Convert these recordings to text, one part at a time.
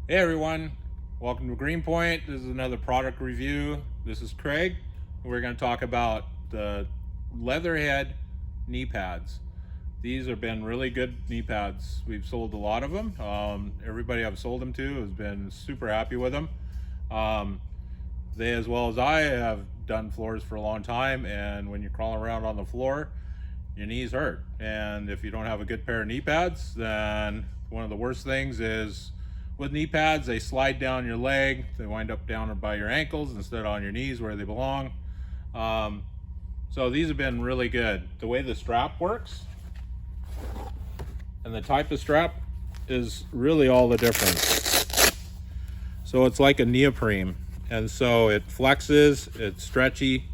Hey everyone, welcome to Greenpointe. This is another product review. This is Craig. We're going to talk about the Leatherhead knee pads. These have been really good knee pads. We've sold a lot of them. Everybody I've sold them to has been super happy with them. They, as well as I, have done floors for a long time, and when you're crawling around on the floor, your knees hurt. And if you don't have a good pair of knee pads, then one of the worst things is with knee pads, they slide down your leg. They wind up down by your ankles instead of on your knees where they belong. So these have been really good. The way the strap works and the type of strap is really all the difference. So it's like a neoprene, and so it flexes, it's stretchy,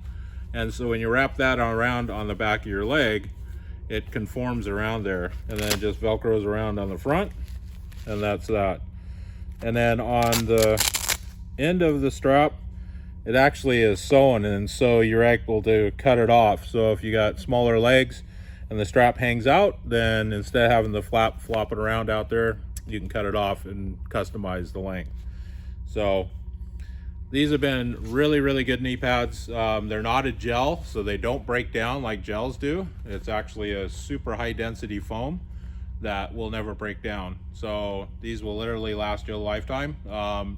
and so when you wrap that around on the back of your leg, it conforms around there, and then it just velcros around on the front, and that's that. And then on the end of the strap, it actually is sewn, and so you're able to cut it off. So if you got smaller legs and the strap hangs out, then instead of having the flop it around out there, you can cut it off and customize the length. So these have been really good knee pads. They're not a gel, so they don't break down like gels do. It's actually a super high density foam that will never break down. So these will literally last you a lifetime.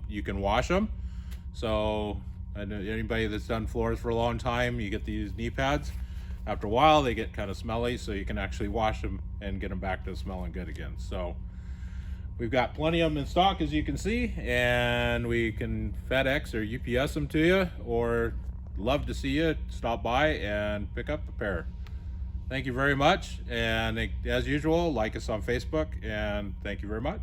You can wash them. So anybody that's done floors for a long time, you get these knee pads. After a while, they get kind of smelly, so you can actually wash them and get them back to smelling good again. So we've got plenty of them in stock, as you can see, and we can FedEx or UPS them to you, or love to see you stop by and pick up a pair. Thank you very much, and as usual, like us on Facebook, and thank you very much.